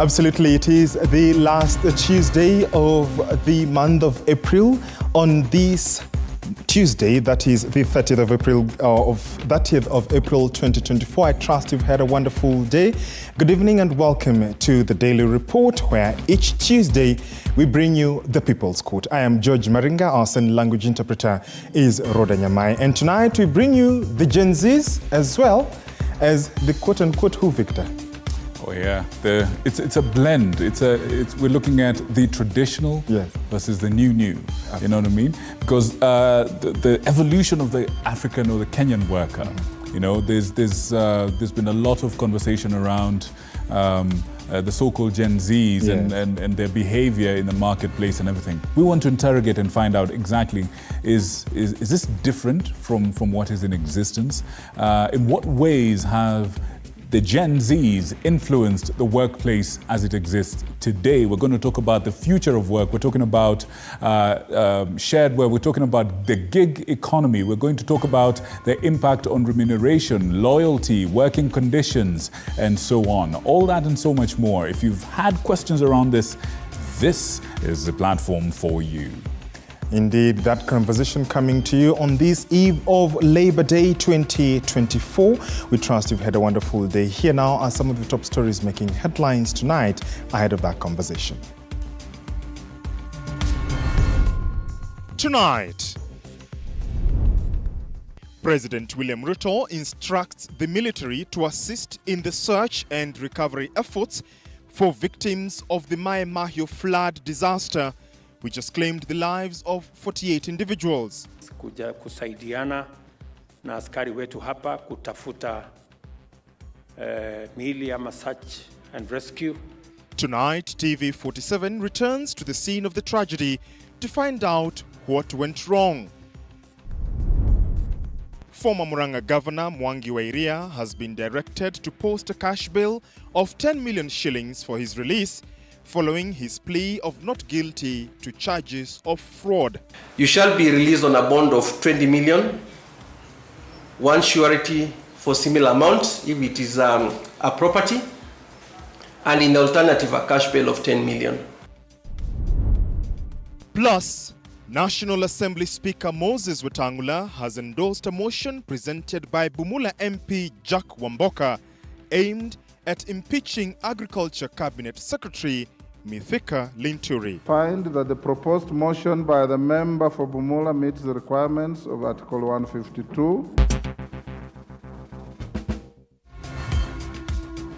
Absolutely, it is the last Tuesday of the month of April. On this Tuesday, that is the 30th of April 2024. I trust you've had a wonderful day. Good evening and welcome to the Daily Report, where each Tuesday we bring you the People's Court. I am George Maringa. Our sign language interpreter is Rhoda Nyamai. And tonight we bring you the Gen Zs as well as the quote-unquote who, Victor? Oh yeah, it's a blend. We're looking at the traditional versus the new. Absolutely. You know what I mean? Because the evolution of the African or the Kenyan worker, you know, there's been a lot of conversation around the so-called Gen Zs and their behavior in the marketplace and everything. We want to interrogate and find out exactly is this different from what is in existence? In what ways have the Gen Zs influenced the workplace as it exists today? We're going to talk about the future of work. We're talking about shared work. We're talking about the gig economy. We're going to talk about the impact on remuneration, loyalty, working conditions, and so on. All that and so much more. If you've had questions around this, this is the platform for you. Indeed, that conversation coming to you on this eve of Labor Day 2024. We trust you've had a wonderful day. Here now are some of the top stories making headlines tonight ahead of that conversation. Tonight, President William Ruto instructs the military to assist in the search and recovery efforts for victims of the Mai Mahiu flood disaster, which has claimed the lives of 48 individuals. Kuja kusaidiana na askari wetu hapa kutafuta miili ama search and rescue. Tonight, TV47 returns to the scene of the tragedy to find out what went wrong. Former Murang'a Governor Mwangi wa Iria has been directed to post a cash bill of 10 million shillings for his release, following his plea of not guilty to charges of fraud. You shall be released on a bond of 20 million, one surety for similar amount if it is a property, and in the alternative a cash bail of 10 million. Plus, National Assembly Speaker Moses Wetangula has endorsed a motion presented by Bumula MP Jack Wamboka aimed at impeaching Agriculture Cabinet Secretary Mithika Linturi. Find that the proposed motion by the member for Bumula meets the requirements of Article 152.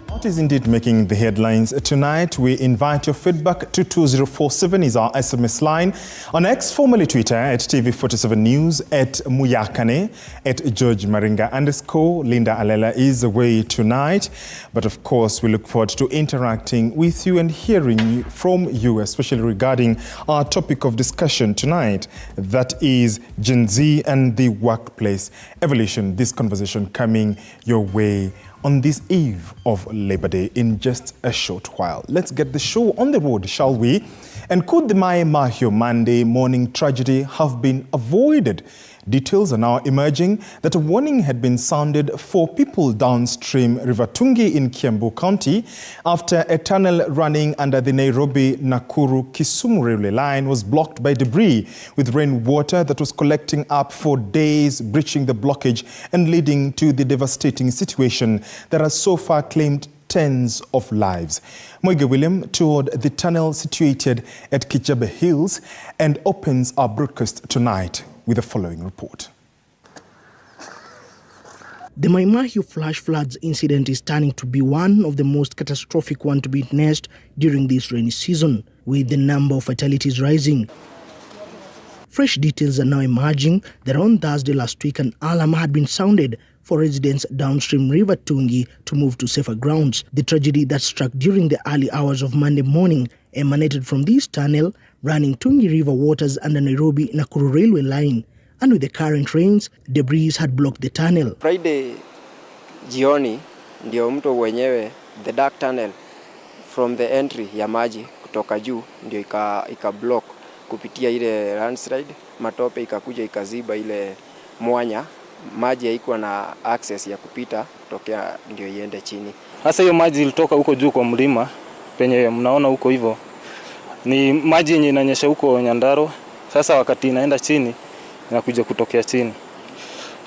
What is indeed making the headlines tonight? We invite your feedback to 2047 is our SMS line. On X, formerly Twitter, at TV47 News, at Muyakane, at George Maringa _ Linda Alela is away tonight. But of course, we look forward to interacting with you and hearing from you, especially regarding our topic of discussion tonight. That is Gen Z and the workplace evolution. This conversation coming your way on this eve of Labor Day in just a short while. Let's get the show on the road, shall we? And could the Mai Mahiu Monday morning tragedy have been avoided? Details are now emerging that a warning had been sounded for people downstream River Tungi in Kiambu County after a tunnel running under the Nairobi-Nakuru-Kisumu railway line was blocked by debris, with rainwater that was collecting up for days, breaching the blockage and leading to the devastating situation that has so far claimed tens of lives. Moige William toured the tunnel situated at Kijabe Hills and opens our broadcast tonight with the following report. The Mai Mahiu flash floods incident is turning to be one of the most catastrophic ones to be witnessed during this rainy season, with the number of fatalities rising. Fresh details are now emerging that on Thursday last week an alarm had been sounded for residents downstream River Tungi to move to safer grounds. The tragedy that struck during the early hours of Monday morning emanated from this tunnel running Tungi River waters under Nairobi-Nakuru railway line. And with the current rains, debris had blocked the tunnel. Friday jioni ndio mto wenyewe, the dark tunnel from the entry ya maji kutoka juu ndio ika block kupitia ile landslide, matope ikakuja ikaziba ile mwanya, maji haikuwa na access ya kupita kutokea ndio iende chini. Sasa hiyo maji ilitoka huko juu kwa mlima penye mnaona huko hivyo. Ni maji yenye inanyesha huko Nyandaro. Sasa wakati inaenda chini inakuja kutokea chini.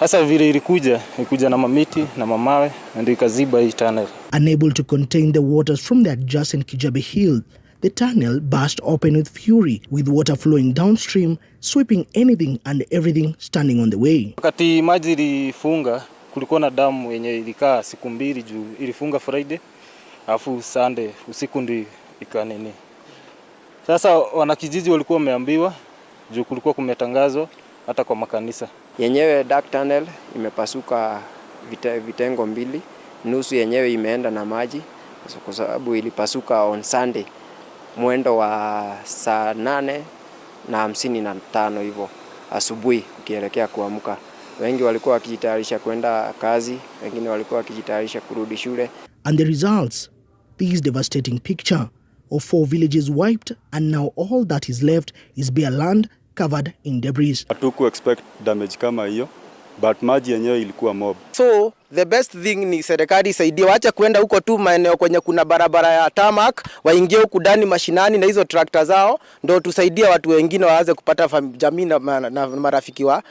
Sasa vile ilikuja na mamiti na mamawe ndio ikaziba hii tunnel. Unable to contain the waters from the adjacent Kijabe Hill, the tunnel burst open with fury, with water flowing downstream, sweeping anything and everything standing on the way. Wakati maji ilifunga, kulikuwa na damu yenye ilikaa siku mbili juu, ilifunga Friday, afu Sunday usiku ndio ikanini. Sasa wanakijiji walikuwa wameambiwa juu kulikuwa kumetangazwa hata kwa makanisa. Yenyewe dark tunnel imepasuka vitengo mbili, nusu yenyewe imeenda na maji kwa sababu ilipasuka on Sunday mwendo wa saa 8:55 hivyo asubuhi ukielekea kuamka. Wengi walikuwa wakijitayarisha kwenda kazi, wengine walikuwa wakijitayarisha kurudi shule. And the results, this devastating picture of 4 villages wiped, and now all that is left is bare land covered in debris. Hatuku expect damage kama hiyo, but maji yenyewe ilikuwa mob. So the best thing ni serikali isaidie, waache kwenda huko tu maeneo kwenye kuna barabara ya tarmac, waingie huko ndani mashinani na hizo tractor zao, ndio tusaidie watu wengine waanze kupata jamii na marafiki wa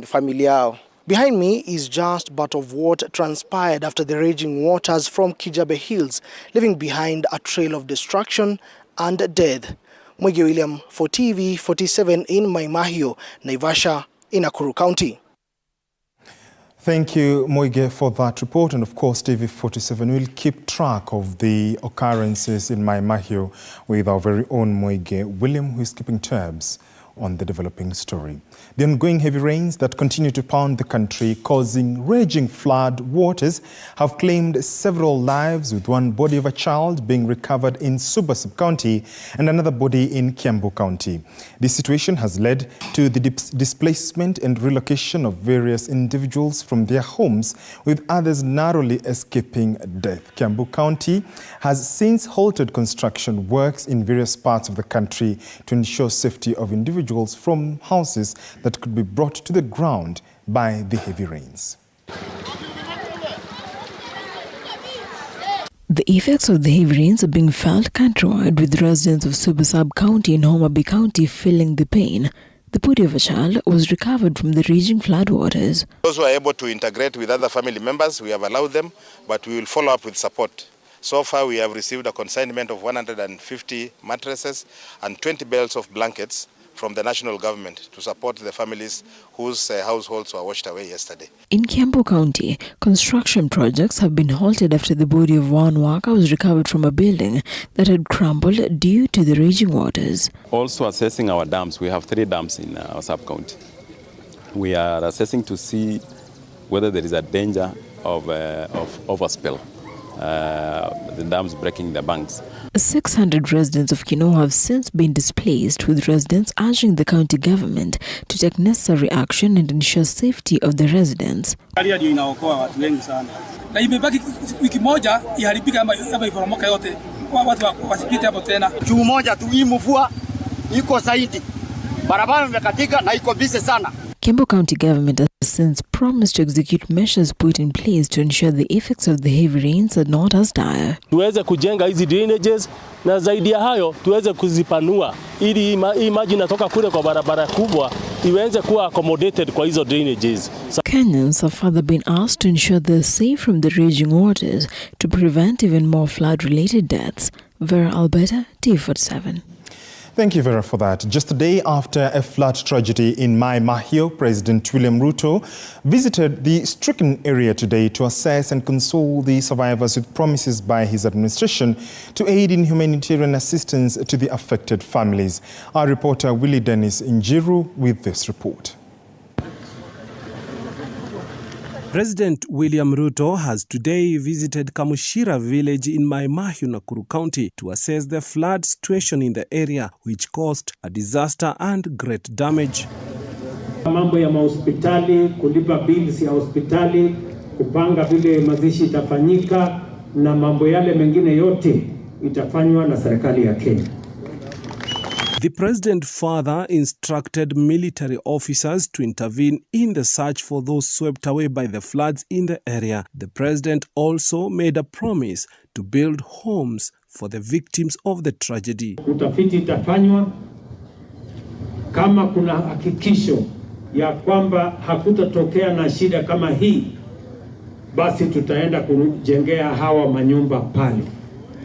familia yao. Behind me is just but of what transpired after the raging waters from Kijabe Hills, leaving behind a trail of destruction and death. Mwige William for TV 47 in Mai Mahiu, Naivasha, in Nakuru County. Thank you, Moige, for that report. And of course, TV47 will keep track of the occurrences in Mai Mahiu with our very own Moige William, who is keeping tabs on the developing story. The ongoing heavy rains that continue to pound the country, causing raging flood waters, have claimed several lives, with one body of a child being recovered in Suba Sub-County and another body in Kiambu County. This situation has led to the displacement and relocation of various individuals from their homes, with others narrowly escaping death. Kiambu County has since halted construction works in various parts of the country to ensure safety of individuals from houses that could be brought to the ground by the heavy rains. The effects of the heavy rains are being felt countrywide, with residents of Suba Sub-County and Homa Bay County feeling the pain. The body of a child was recovered from the raging floodwaters. Those who are able to integrate with other family members, we have allowed them, but we will follow up with support. So far, we have received a consignment of 150 mattresses and 20 bales of blankets from the national government to support the families whose households were washed away yesterday. In Kiambu County, construction projects have been halted after the body of one worker was recovered from a building that had crumbled due to the raging waters. Also assessing our dams. We have 3 dams in our sub-county. We are assessing to see whether there is a danger of overspill. The dams breaking the banks. 600 residents of Kino have since been displaced, with residents urging the county government to take necessary action and ensure safety of the residents. Inaokoa watu wengi sana. Na imebaki wiki moja iharibika ama iforomoka yote. Watu wasipite hapo tena. Juma moja tu hii mvua iko zaidi. Barabara imekatika na iko busy sana. Kiambu County government has since promised to execute measures put in place to ensure the effects of the heavy rains are not as dire. Tuweze kujenga hizi drainages na zaidi ya hayo tuweze kuzipanua ili hii maji inatoka kule kwa barabara kubwa iweze kuwa accommodated kwa hizo drainages. Kenyans have further been asked to ensure they're safe from the raging waters to prevent even more flood-related deaths. Vera Alberta, TV47. Thank you, Vera, for that. Just a day after a flood tragedy in Mai Mahiu, President William Ruto visited the stricken area today to assess and console the survivors with promises by his administration to aid in humanitarian assistance to the affected families. Our reporter Willie Dennis Njiru with this report. President William Ruto has today visited Kamushira village in Mai Mahiu, Nakuru County to assess the flood situation in the area, which caused a disaster and great damage. Mambo ya mahospitali, kulipa bills ya hospitali, kupanga vile mazishi itafanyika na mambo yale mengine yote itafanywa na serikali ya Kenya. The president further instructed military officers to intervene in the search for those swept away by the floods in the area. The president also made a promise to build homes for the victims of the tragedy. Utafiti itafanywa kama kuna hakikisho ya kwamba hakutatokea na shida kama hii, basi tutaenda kujengea hawa manyumba pale.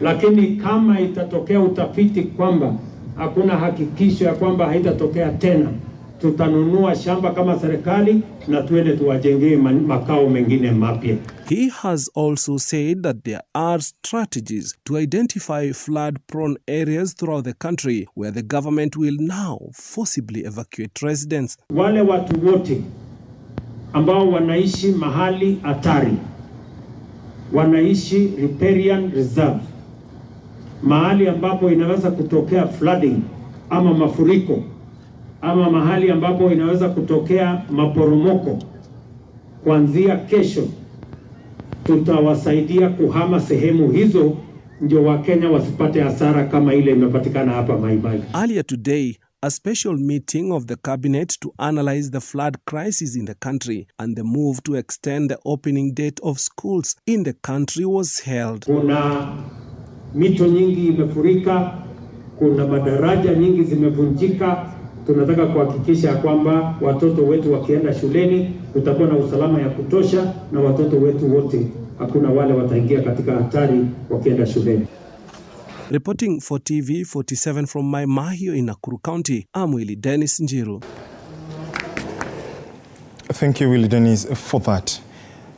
Lakini kama itatokea utafiti kwamba hakuna hakikisho ya kwamba haitatokea tena, tutanunua shamba kama serikali na tuende tuwajengee makao mengine mapya. He has also said that there are strategies to identify flood-prone areas throughout the country where the government will now forcibly evacuate residents. Wale watu wote ambao wanaishi mahali hatari, wanaishi riparian reserve, mahali ambapo inaweza kutokea flooding ama mafuriko, ama mahali ambapo inaweza kutokea maporomoko, kuanzia kesho tutawasaidia kuhama sehemu hizo, ndio Wakenya wasipate hasara kama ile imepatikana hapa Mai Mahiu. Earlier today, a special meeting of the cabinet to analyze the flood crisis in the country and the move to extend the opening date of schools in the country was held. Kuna mito nyingi imefurika, kuna madaraja nyingi zimevunjika. Tunataka kuhakikisha kwamba watoto wetu wakienda shuleni kutakuwa na usalama ya kutosha, na watoto wetu wote hakuna wale wataingia katika hatari wakienda shuleni. Reporting for TV 47 from Mai Mahiu in Nakuru County, I'm Willie Dennis Njiru. Thank you, Willie Dennis, for that.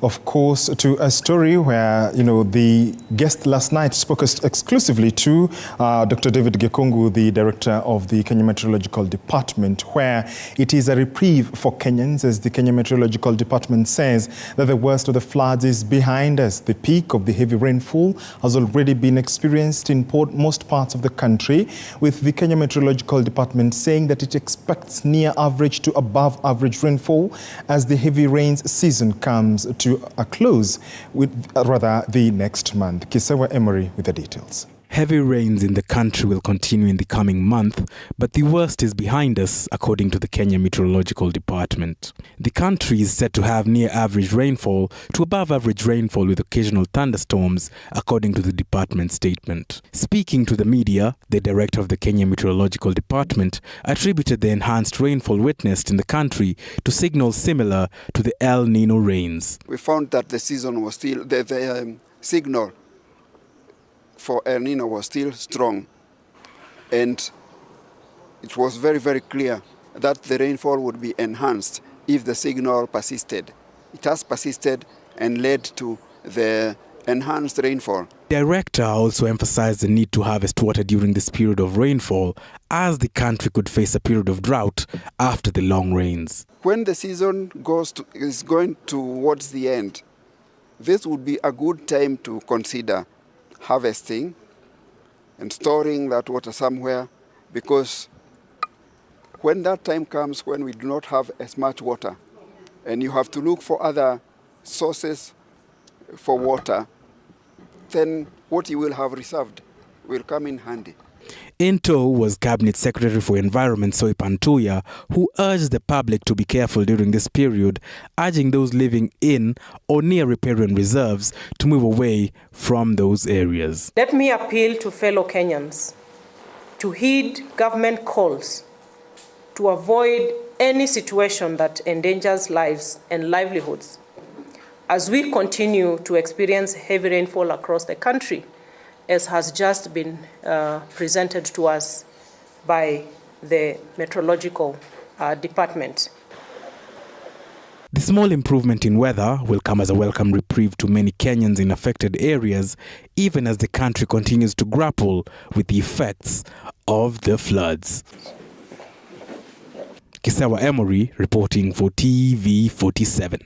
Of course, to a story where, the guest last night spoke exclusively to Dr. David Gekongu, the director of the Kenya Meteorological Department, where it is a reprieve for Kenyans, as the Kenya Meteorological Department says that the worst of the floods is behind us. The peak of the heavy rainfall has already been experienced in most parts of the country, with the Kenya Meteorological Department saying that it expects near average to above average rainfall as the heavy rains season comes to a close with the next month. Kisewa Emery with the details. Heavy rains in the country will continue in the coming month, but the worst is behind us, according to the Kenya Meteorological Department. The country is set to have near average rainfall to above average rainfall with occasional thunderstorms, according to the department statement. Speaking to the media, the director of the Kenya Meteorological Department attributed the enhanced rainfall witnessed in the country to signals similar to the El Nino rains. We found that the season was still, the signal for El Nino was still strong, and it was very, very clear that the rainfall would be enhanced if the signal persisted. It has persisted and led to the enhanced rainfall. The director also emphasized the need to harvest water during this period of rainfall, as the country could face a period of drought after the long rains. When the season is going towards the end, this would be a good time to consider harvesting and storing that water somewhere, because when that time comes when we do not have as much water and you have to look for other sources for water, then what you will have reserved will come in handy. In tow was Cabinet Secretary for Environment Soy Pantuya, who urged the public to be careful during this period, urging those living in or near riparian reserves to move away from those areas. Let me appeal to fellow Kenyans to heed government calls to avoid any situation that endangers lives and livelihoods as we continue to experience heavy rainfall across the country, as has just been presented to us by the meteorological department. The small improvement in weather will come as a welcome reprieve to many Kenyans in affected areas, even as the country continues to grapple with the effects of the floods. Kisewa Emory reporting for TV47.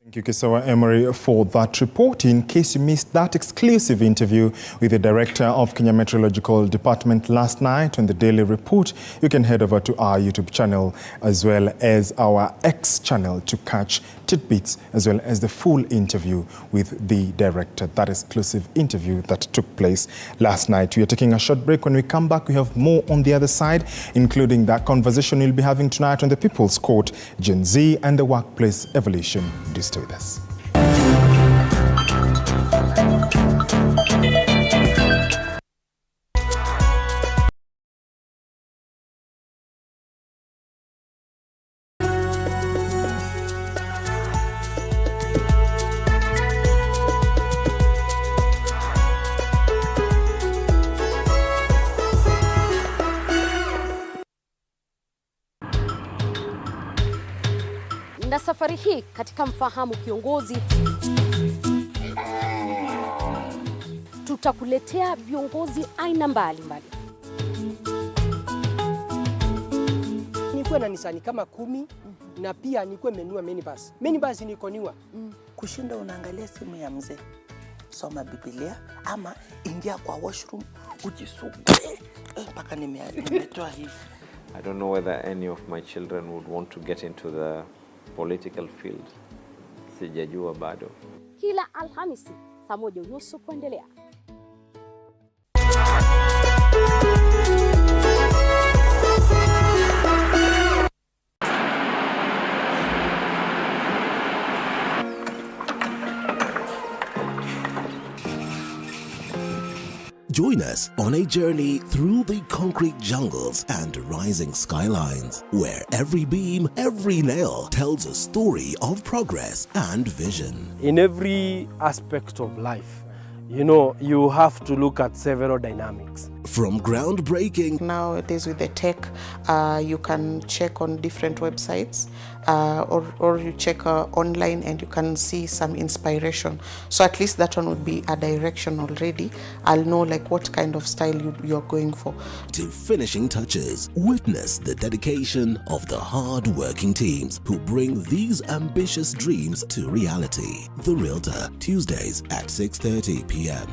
Thank you, Kisewa Emory, for that report. In case you missed that exclusive interview with the Director of Kenya Meteorological Department last night on the Daily Report, you can head over to our YouTube channel as well as our X channel to catch tidbits as well as the full interview with the Director. That exclusive interview that took place last night. We are taking a short break. When we come back, we have more on the other side, including that conversation we'll be having tonight on the People's Court, Gen Z and the workplace evolution. Do stay with us. Na safari hii katika Mfahamu Kiongozi tutakuletea viongozi aina mbalimbali. Nikuwe na Nisani kama 10 na pia nikuwe menua minibus. Minibus niko niwa. Kushinda unaangalia simu ya mzee. Soma Biblia ama ingia kwa washroom ujisugue. Mpaka nimetoa hivi. I don't know whether any of my children would want to get into the political field. Sijajua bado. Kila Alhamisi saa 1:30 kuendelea. Join us on a journey through the concrete jungles and rising skylines, where every beam, every nail tells a story of progress and vision. In every aspect of life, you have to look at several dynamics. From groundbreaking. Nowadays with the tech, you can check on different websites or you check online and you can see some inspiration. So at least that one would be a direction already. I'll know like what kind of style you're going for. To finishing touches, witness the dedication of the hard-working teams who bring these ambitious dreams to reality. The Realtor, Tuesdays at 6:30 p.m.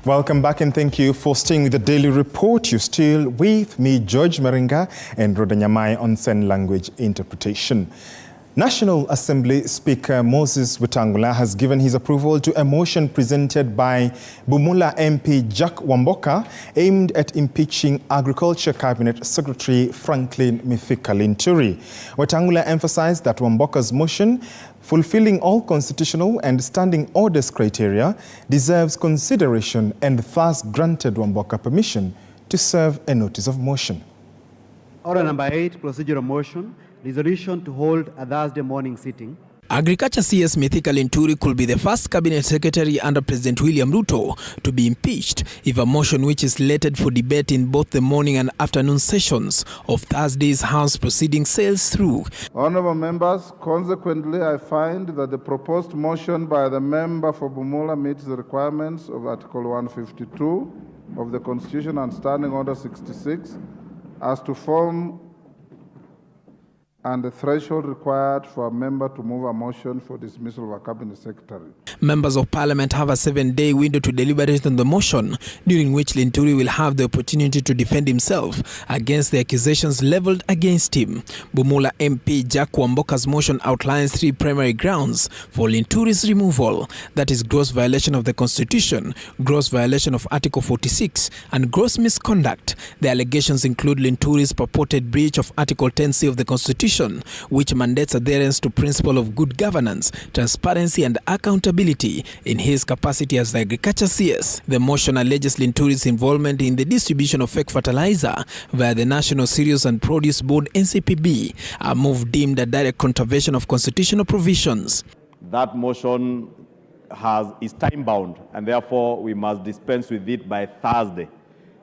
Welcome back and thank you for staying with the Daily Report. You're still with me, George Maringa, and Rhoda Nyamai on Sign Language Interpretation. National Assembly Speaker Moses Wetangula has given his approval to a motion presented by Bumula MP Jack Wamboka aimed at impeaching Agriculture Cabinet Secretary Franklin Mithika Linturi. Wetangula emphasized that Wamboka's motion, fulfilling all constitutional and standing orders criteria, deserves consideration and thus granted Wamboka permission to serve a notice of motion. Order number 8, procedural motion, resolution to hold a Thursday morning sitting. Agriculture CS Mithika Linturi could be the first cabinet secretary under President William Ruto to be impeached if a motion which is slated for debate in both the morning and afternoon sessions of Thursday's House proceedings sails through. Honorable members, consequently, I find that the proposed motion by the member for Bumula meets the requirements of Article 152 of the Constitution and Standing Order 66 as to form and the threshold required for a member to move a motion for dismissal of a cabinet secretary. Members of Parliament have a 7-day window to deliberate on the motion, during which Linturi will have the opportunity to defend himself against the accusations leveled against him. Bumula MP Jack Wamboka's motion outlines 3 primary grounds for Linturi's removal. That is gross violation of the Constitution, gross violation of Article 46, and gross misconduct. The allegations include Linturi's purported breach of Article 10C of the Constitution, constitution, which mandates adherence to principle of good governance, transparency and accountability in his capacity as the Agriculture CS. The motion alleges Linturi's involvement in the distribution of fake fertilizer via the National Cereals and Produce Board NCPB, a move deemed a direct contravention of constitutional provisions. That motion is time-bound, and therefore we must dispense with it by Thursday.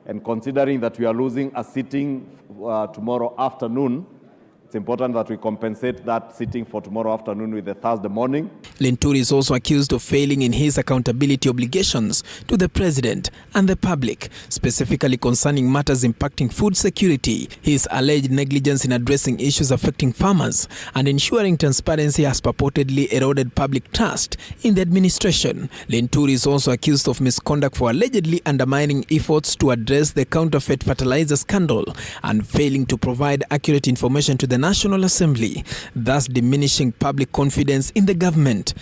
And considering that we are losing a sitting tomorrow afternoon, it's important that we compensate that sitting for tomorrow afternoon with the Thursday morning. Linturi is also accused of failing in his accountability obligations to the president and the public, specifically concerning matters impacting food security. His alleged negligence in addressing issues affecting farmers and ensuring transparency has purportedly eroded public trust in the administration. Linturi is also accused of misconduct for allegedly undermining efforts to address the counterfeit fertilizer scandal and failing to provide accurate information to the National Assembly, thus diminishing public confidence in the government.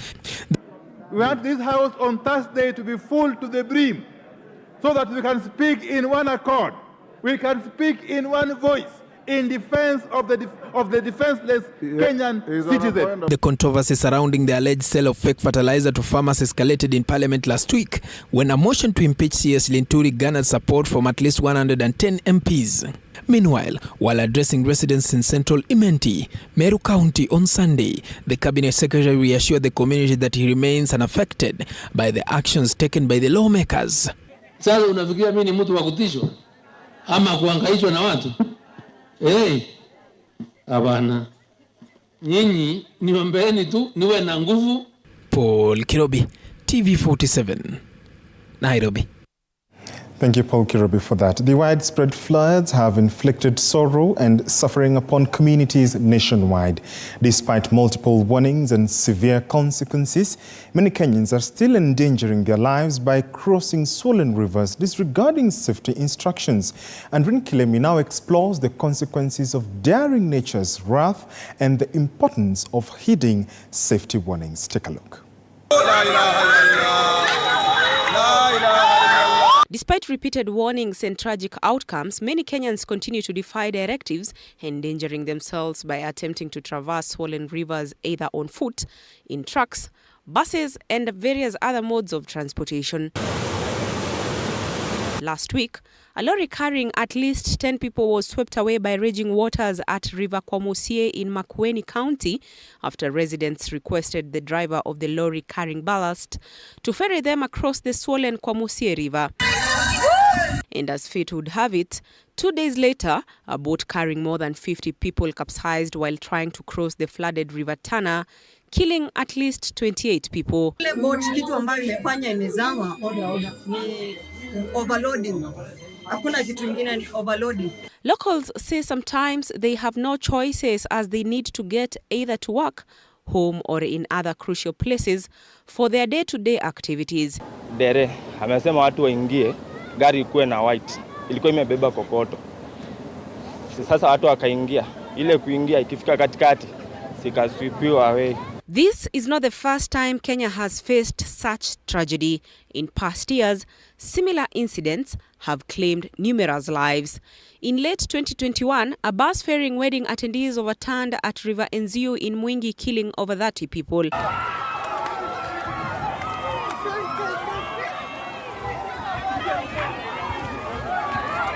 We want this House on Thursday to be full to the brim so that we can speak in one accord. We can speak in one voice in defense of the defenseless Kenyan citizen. The controversy surrounding the alleged sale of fake fertilizer to farmers escalated in Parliament last week when a motion to impeach CS Linturi garnered support from at least 110 MPs. Meanwhile, while addressing residents in central Imenti, Meru County on Sunday, the Cabinet Secretary reassured the community that he remains unaffected by the actions taken by the lawmakers. Sasa unafikiria mimi ni mtu wa kutishwa ama kuhangaishwa na watu? Abana. Nyinyi niombeeni tu niwe na nguvu. Paul Kirobi, TV47, Nairobi. Thank you, Paul Kirobi, for that. The widespread floods have inflicted sorrow and suffering upon communities nationwide. Despite multiple warnings and severe consequences, many Kenyans are still endangering their lives by crossing swollen rivers, disregarding safety instructions. And Rin Kilemi now explores the consequences of daring nature's wrath and the importance of heeding safety warnings. Take a look. Despite repeated warnings and tragic outcomes, many Kenyans continue to defy directives, endangering themselves by attempting to traverse swollen rivers either on foot, in trucks, buses, and various other modes of transportation. Last week, a lorry carrying at least 10 people was swept away by raging waters at River Kwamusie in Makueni County after residents requested the driver of the lorry carrying ballast to ferry them across the swollen Kwamusie River. And as fate would have it, 2 days later, a boat carrying more than 50 people capsized while trying to cross the flooded River Tana, killing at least 28 people. Locals say sometimes they have no choices as they need to get either to work, home or in other crucial places for their day-to-day activities. Dere, amesema watu waingie, gari ikuwe na white, ilikuwa imebeba kokoto. Sasa watu wakaingia, ile kuingia ikifika katikati, sikaswipiwa away. This is not the first time Kenya has faced such tragedy. In past years, similar incidents have claimed numerous lives. In late 2021, a bus ferrying wedding attendees overturned at River Enziu in Mwingi, killing over 30 people.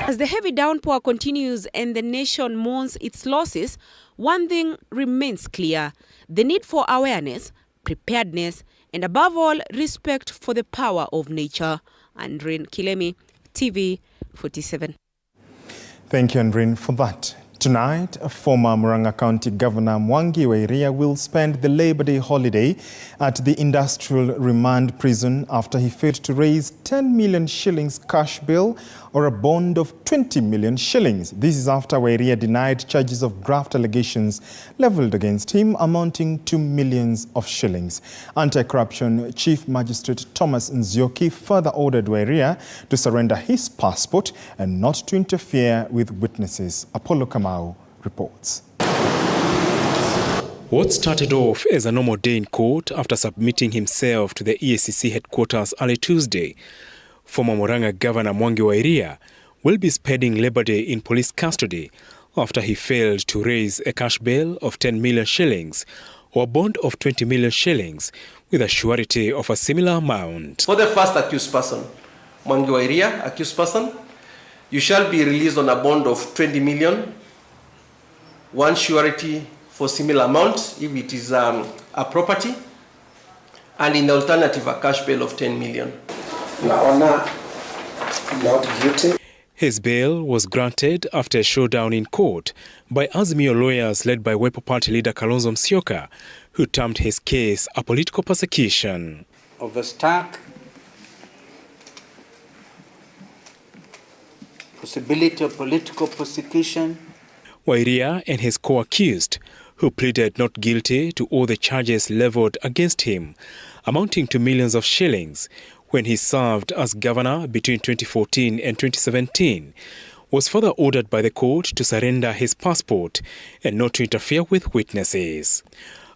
As the heavy downpour continues and the nation mourns its losses, one thing remains clear: the need for awareness, preparedness, and above all, respect for the power of nature. Andrin Kilemi, TV47. Thank you, Andrin, for that. Tonight, former Murang'a County Governor Mwangi wa Iria will spend the Labor Day holiday at the Industrial Remand Prison after he failed to raise 10 million shillings cash bail or a bond of 20 million shillings. This is after Wairia denied charges of graft allegations leveled against him amounting to millions of shillings. Anti-Corruption Chief Magistrate Thomas Nzioki further ordered Wairia to surrender his passport and not to interfere with witnesses. Apollo Kamau reports. What started off as a normal day in court after submitting himself to the EACC headquarters early Tuesday, former Murang'a Governor Mwangi wa Iria will be spending Labor Day in police custody after he failed to raise a cash bail of 10 million shillings or a bond of 20 million shillings with a surety of a similar amount. For the first accused person, Mwangi Wairia, accused person, you shall be released on a bond of 20 million, one surety for similar amount if it is a property, and in the alternative, a cash bail of 10 million. Your Honor, not guilty. His bail was granted after a showdown in court by Azimio lawyers led by Wiper Party leader Kalonzo Musyoka, who termed his case a political persecution. Of the stark possibility of political persecution. Wairia and his co-accused, who pleaded not guilty to all the charges leveled against him, amounting to millions of shillings, when he served as governor between 2014 and 2017, was further ordered by the court to surrender his passport and not to interfere with witnesses.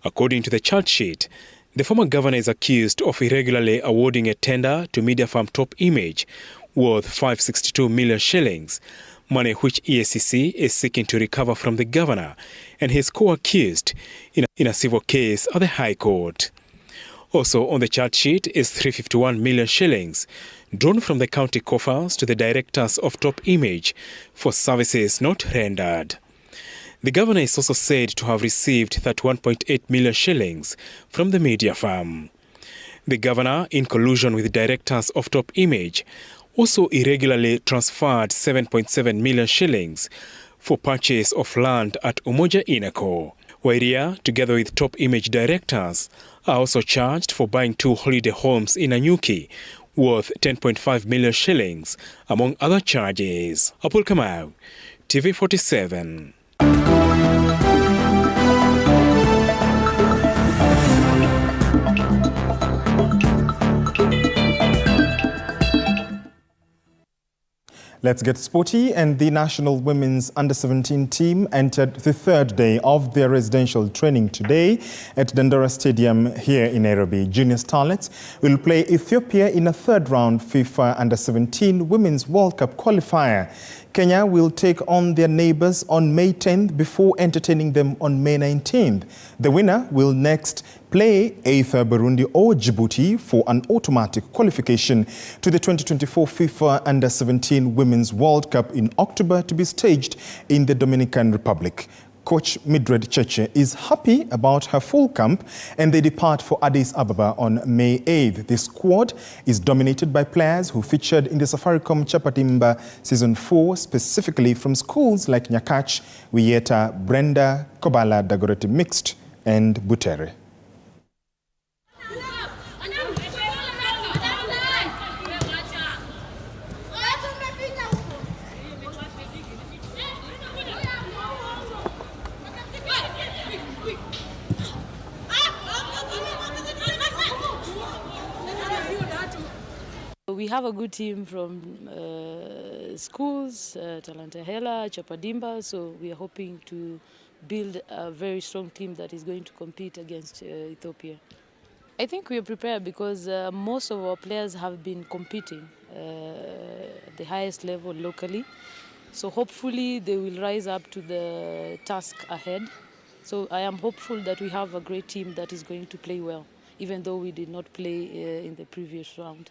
According to the charge sheet, the former governor is accused of irregularly awarding a tender to media firm Top Image worth 562 million shillings, money which EACC is seeking to recover from the governor and his co-accused in a civil case at the High Court. Also on the charge sheet is 351 million shillings drawn from the county coffers to the directors of Top Image for services not rendered. The governor is also said to have received 31.8 million shillings from the media firm. The governor, in collusion with the directors of Top Image, also irregularly transferred 7.7 million shillings for purchase of land at Umoja Inako. Wairia, together with Top Image directors, are also charged for buying 2 holiday homes in Anyuki, worth 10.5 million shillings, among other charges. Apul Kamau, TV47. Let's get sporty, and the national women's under-17 team entered the 3rd day of their residential training today at Dandora Stadium here in Nairobi. Junior Starlets will play Ethiopia in a 3rd-round FIFA Under-17 Women's World Cup qualifier. Kenya will take on their neighbors on May 10th before entertaining them on May 19th. The winner will next play either Burundi or Djibouti for an automatic qualification to the 2024 FIFA Under-17 Women's World Cup in October to be staged in the Dominican Republic. Coach Mildred Cheche is happy about her full camp, and they depart for Addis Ababa on May 8th. The squad is dominated by players who featured in the Safaricom Chapatimba Season 4, specifically from schools like Nyakach, Wieta, Brenda, Kobala, Dagoretti Mixed, and Butere. We have a good team from schools, Talanta Hela, Chapadimba, so we are hoping to build a very strong team that is going to compete against Ethiopia. I think we are prepared because most of our players have been competing at the highest level locally. So hopefully they will rise up to the task ahead. So I am hopeful that we have a great team that is going to play well, even though we did not play in the previous round.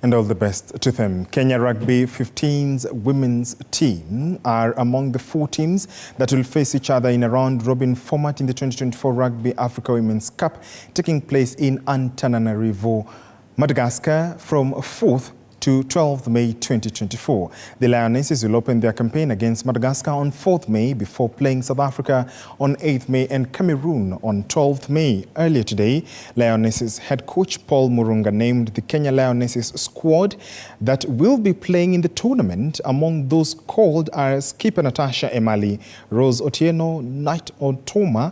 And all the best to them. Kenya Rugby 15's women's team are among the 4 teams that will face each other in a round-robin format in the 2024 Rugby Africa Women's Cup, taking place in Antananarivo, Madagascar, from 4th to 12th May 2024. The Lionesses will open their campaign against Madagascar on 4th May before playing South Africa on 8th May and Cameroon on 12th May. Earlier today, Lionesses head coach Paul Murunga named the Kenya Lionesses squad that will be playing in the tournament. Among those called are skipper Natasha Emali, Rose Otieno, Knight Otoma,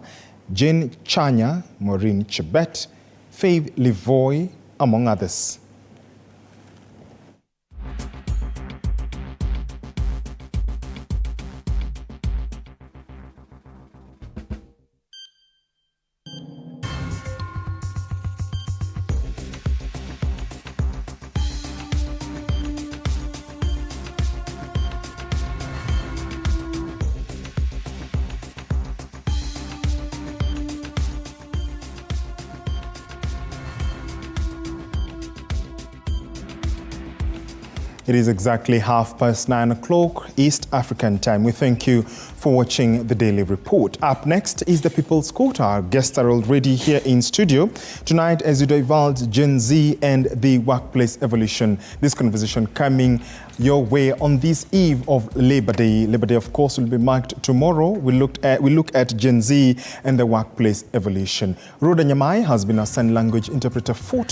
Jane Chanya, Maureen Chebet, Faith Livoy, among others. It is exactly 9:30 East African time. We thank you for watching the Daily Report. Up next is the People's Court. Our guests are already here in studio tonight as we divulge Gen Z and the workplace evolution. This conversation coming your way on this eve of Labor Day. Labor Day, of course, will be marked tomorrow. We look at Gen Z and the workplace evolution. Rhoda Nyamai has been our sign language interpreter for